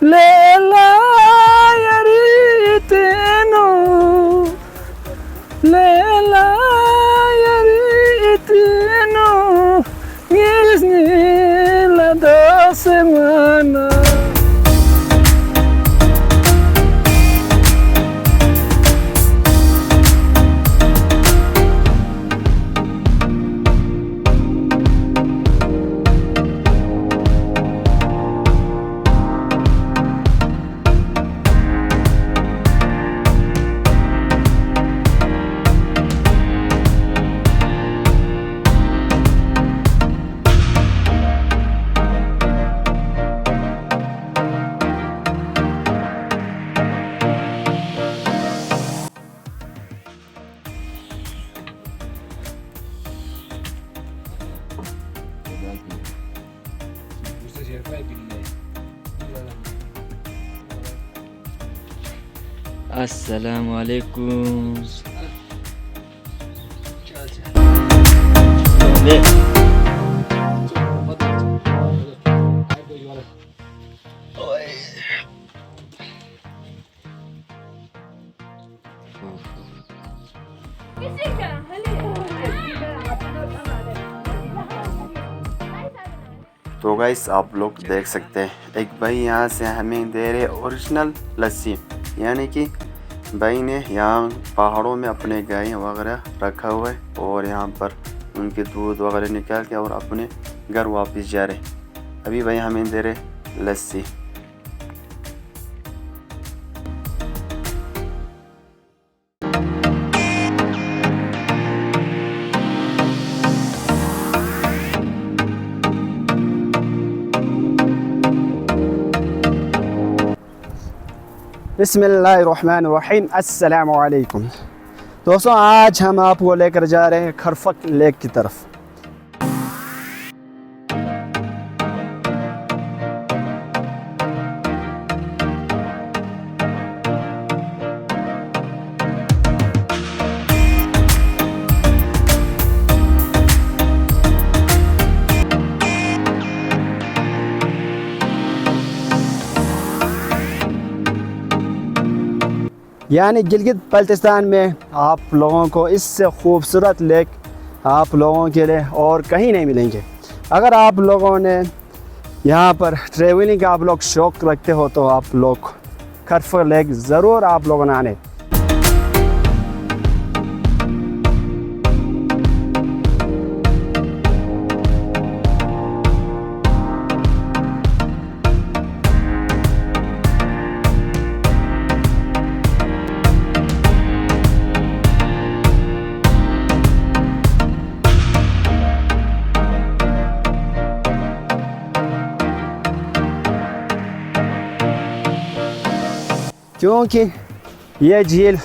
लेला यारी तेनो लेला यारी तेनो गिzni la dos semanas. Assalamualaikum. तो गाइस आप लोग देख सकते हैं एक भाई यहाँ से हमें दे रहे ओरिजिनल लस्सी, यानी कि भाई ने यहाँ पहाड़ों में अपने गाय वगैरह रखा हुआ है और यहाँ पर उनके दूध वगैरह निकाल के और अपने घर वापस जा रहे। अभी भाई हमें दे रहे लस्सी। बिस्मिल्लाहिर्रहमानिर्रहीम। अस्सलामु अलैकुम दोस्तों, आज हम आपको लेकर जा रहे हैं खरफक लेक की तरफ। यानी गिलगित बल्तिस्तान में आप लोगों को इससे खूबसूरत लेक आप लोगों के लिए और कहीं नहीं मिलेंगे। अगर आप लोगों ने यहाँ पर ट्रैवलिंग का आप लोग शौक़ रखते हो तो आप लोग खरफक लेक ज़रूर आप लोगों ने आने। क्योंकि ये झील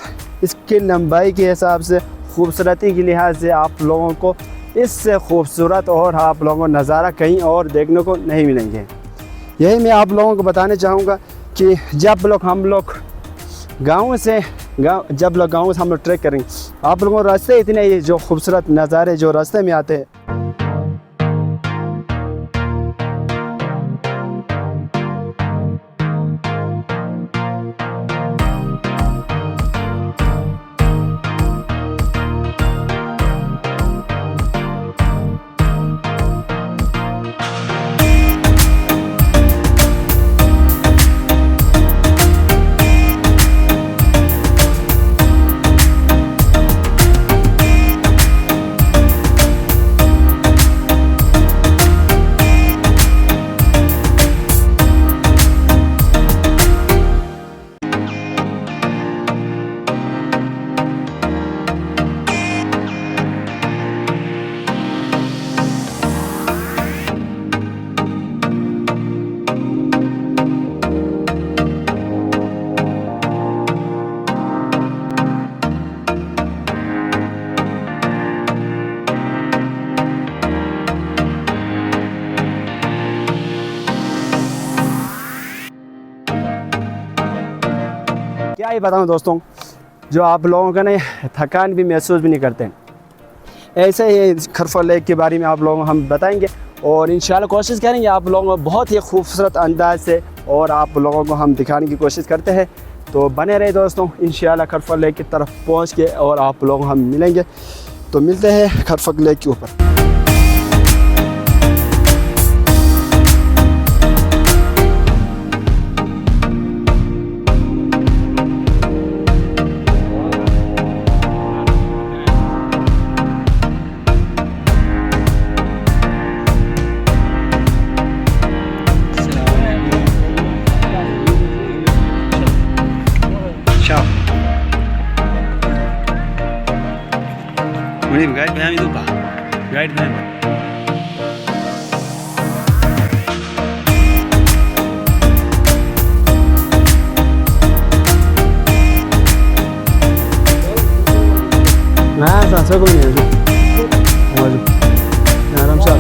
इसकी लंबाई के हिसाब से खूबसूरती के लिहाज से आप लोगों को इससे खूबसूरत और आप लोगों को नज़ारा कहीं और देखने को नहीं मिलेंगे। यही मैं आप लोगों को बताना चाहूँगा कि जब हम लोग गाँव से हम लोग ट्रैक करेंगे, आप लोगों को रास्ते इतने जो खूबसूरत नज़ारे जो रास्ते में आते हैं। क्या ही बताऊं दोस्तों, जो आप लोगों का ना थकान भी महसूस भी नहीं करते। ऐसे ही खरफक लेक के बारे में आप लोगों को हम बताएंगे और इंशाल्लाह कोशिश करेंगे आप लोगों को बहुत ही खूबसूरत अंदाज से और आप लोगों को हम दिखाने की कोशिश करते हैं। तो बने रहे दोस्तों, इंशाल्लाह खरफक लेक की तरफ पहुँच के और आप लोगों को हम मिलेंगे। तो मिलते हैं खरफक लेक के ऊपर। Ini guide kami itu pak, guide kami. आराम से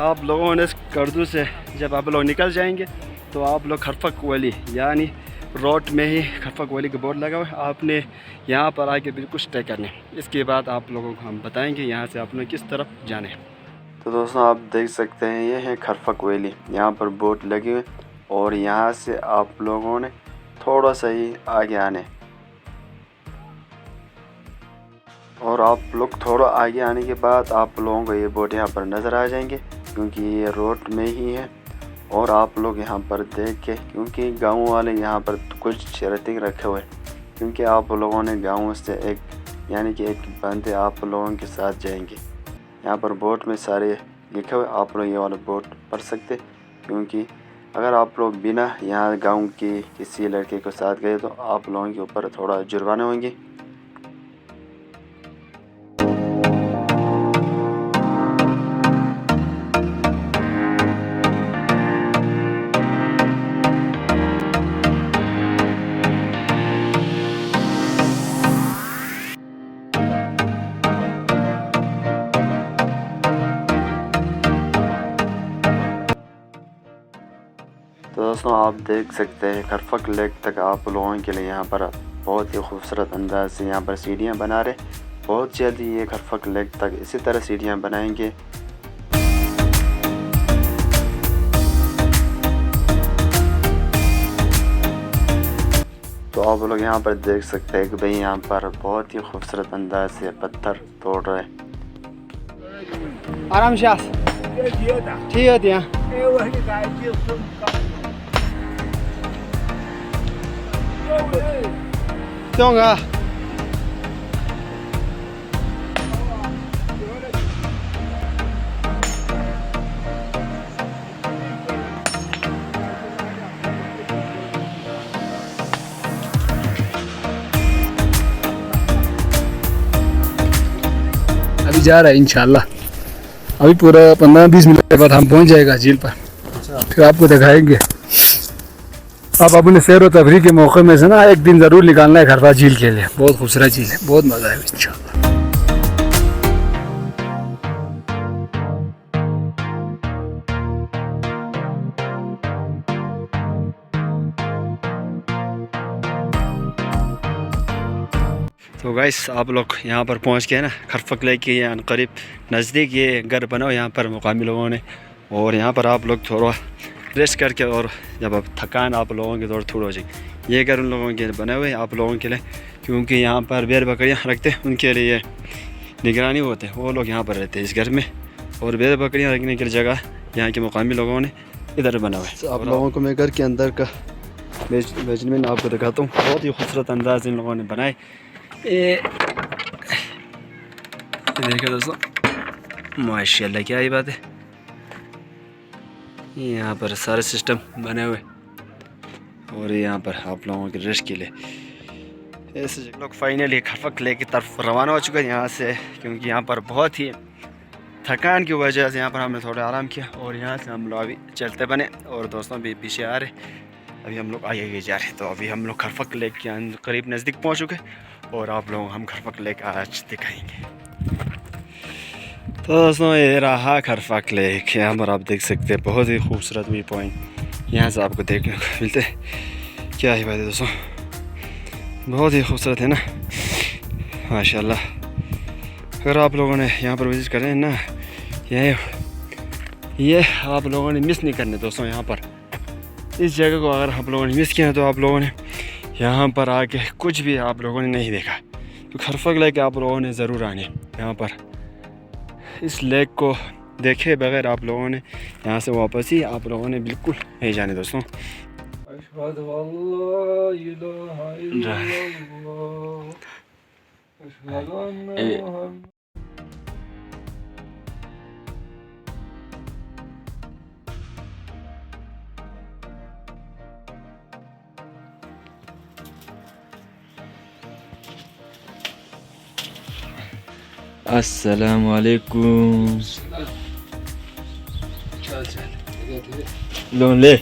आप लोगों ने इस कर्दू से जब आप लोग निकल जाएंगे तो आप लोग खरफक वैली यानी रोड में ही खरफक वैली का बोर्ड लगा हुआ है, आपने यहाँ पर आके बिल्कुल स्टे करने। इसके बाद आप लोगों को हम बताएंगे यहाँ से आपने किस तरफ जाने हैं। तो दोस्तों आप देख सकते हैं ये है खरफक वैली, यहाँ पर बोट लगी हुई और यहाँ से आप लोगों ने थोड़ा सा ही आगे आने और आप लोग थोड़ा आगे आने के बाद आप लोगों को ये बोट यहाँ पर नज़र आ जाएंगे क्योंकि ये रोड में ही है। और आप लोग यहाँ पर देख के, क्योंकि गांव वाले यहाँ पर कुछ शर्तें रखे हुए क्योंकि आप लोगों ने गांव से एक यानी कि एक बंदे आप लोगों के साथ जाएंगे। यहाँ पर बोट में सारे लिखे हुए, आप लोग ये वाला बोट पढ़ सकते क्योंकि अगर आप लोग बिना यहाँ गांव के किसी लड़के के साथ गए तो आप लोगों के ऊपर थोड़ा जुर्माने होंगे। तो दोस्तों आप देख सकते हैं खरफक लेक तक आप लोगों के लिए यहाँ पर बहुत ही खूबसूरत अंदाज से यहाँ पर सीढ़ियाँ बना रहे। बहुत जल्दी ये खरफक लेक तक इसी तरह सीढ़ियाँ बनाएंगे। तो आप लोग यहाँ पर देख सकते हैं कि भाई यहाँ पर बहुत ही खूबसूरत अंदाज से पत्थर तोड़ रहे हैं। आराम से ठीक है दिया क्योंगा अभी जा रहा है इंशाल्लाह। अभी पूरा 15-20 मिनट के बाद हम पहुंच जाएगा झील पर। फिर आपको दिखाएंगे। आप अपने सैर व तफरीह के मौके में से ना एक दिन ज़रूर निकालना है खरफा झील के लिए। बहुत खूबसूरत झील है, बहुत मज़ा है इंशाल्लाह। तो गाइस आप लोग यहाँ पर पहुँच गए ना खरफक लेक के यहाँ करीब नज़दीक ये घर बना हो यहाँ पर मुकामी लोगों ने। और यहाँ पर आप लोग थोड़ा रेस्ट करके और जब अब थकान आप लोगों की थोड़ी हो जाएगी। ये घर उन लोगों के बने हुए आप लोगों के लिए क्योंकि यहाँ पर भेड़ बकरियाँ रखते हैं, उनके लिए निगरानी होते हैं, वो लोग यहाँ पर रहते हैं इस घर में। और भेड़ बकरियाँ रखने की जगह यहाँ के मुकामी लोगों ने इधर बना हुआ है। आप लोगों को मैं घर के अंदर का बेजमेंट आपको दिखाता हूँ। बहुत ही खूबसूरत अंदाज इन लोगों ने बनाए। ये देखिए दोस्तों माशाल्लाह क्या ही बात है। यहाँ पर सारे सिस्टम बने हुए और यहाँ पर आप लोगों के रेस्ट के लिए ऐसे लोग फाइनली खरफक लेक की तरफ रवाना हो चुके हैं यहाँ से क्योंकि यहाँ पर बहुत ही थकान की वजह से यहाँ पर हमने थोड़ा आराम किया और यहाँ से हम लोग अभी चलते बने और दोस्तों भी पीछे आ रहे। अभी हम लोग आगे जा रहे। तो अभी हम लोग खरफक लेक के करीब नज़दीक पहुँच चुके और आप लोग हम खरफक लेक आज दिखाएंगे। तो दोस्तों ये रहा खरफक लेक। यहाँ पर आप देख सकते हैं बहुत ही खूबसूरत व्यू पॉइंट यहाँ से आपको देखने को मिलते हैं। क्या ही बात है दोस्तों, बहुत ही खूबसूरत है ना माशाल्लाह। अगर आप लोगों ने यहाँ पर विज़िट करें ना ये आप लोगों ने मिस नहीं करने दोस्तों। यहाँ पर इस जगह को अगर आप लोगों ने मिस किया तो आप लोगों ने यहाँ पर आके कुछ भी आप लोगों ने नहीं देखा। तो खरफक लेक आप लोगों ने ज़रूर आने यहाँ पर। इस लेक को देखे बगैर आप लोगों ने यहाँ से वापस ही आप लोगों ने बिल्कुल नहीं जाने दोस्तों। अस्सलाम वालेकुम। लोन ले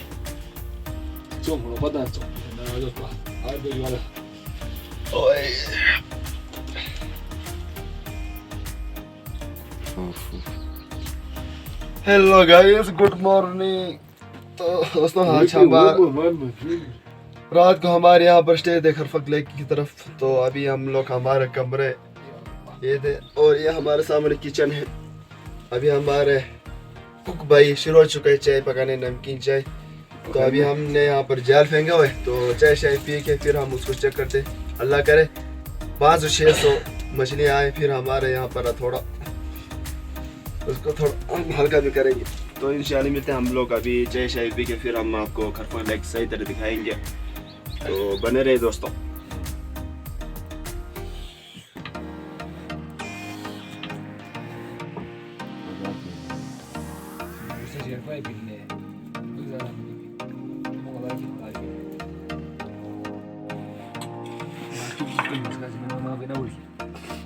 हेलो गाइस, गुड मॉर्निंग। तो दोस्तों आज रात को हमारे यहाँ पर स्टे थे खरफक लेक की तरफ। तो अभी हम लोग हमारे कमरे ये थे और ये हमारे सामने किचन है। अभी हमारे कुक भाई शुरू हो चुके हैं चाय पकाने, नमकीन चाय। तो अभी हमने यहाँ पर जाल फेंका हुआ है, तो चाय शाय पी के फिर हम उसको चेक करते। अल्लाह करे 500-600 मछलियाँ आए, फिर हमारे यहाँ पर थोड़ा उसको थोड़ा हल्का भी करेंगे। तो इंशाल्लाह मिलते हैं हम लोग अभी चाय शाय पी के, फिर हम आपको खरफक लेक सही तरह दिखाएंगे। तो बने रहे दोस्तों।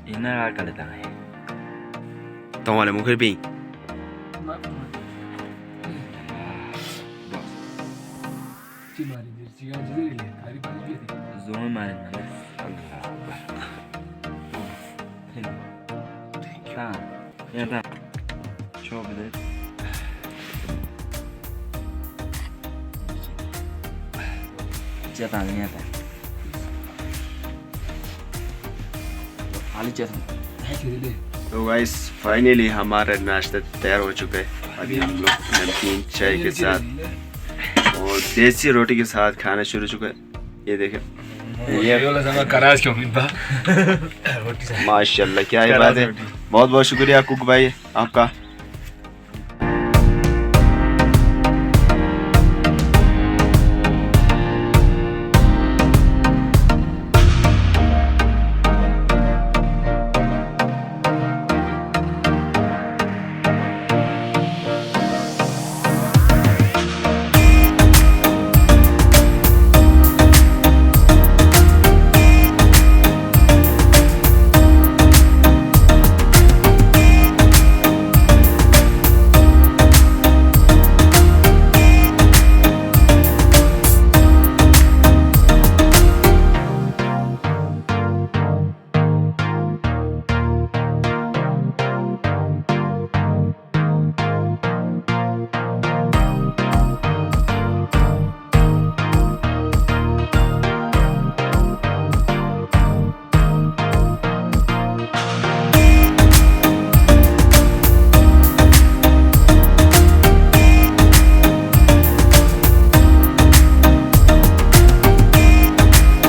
Ina kali tangai. Tunggu ada mungkin bing. Zoom main mana? Ta, ya ta. Çok güzel. Cetan ni apa? Ali cetan. तो गाइस फाइनली हमारा नाश्ता तैयार हो चुका है। अभी हम लोग नमकीन चाय के साथ और देसी रोटी के साथ खाना शुरू चुका है। ये देखें, माशाल्लाह क्या ही बात है। बहुत बहुत शुक्रिया कुक भाई आपका।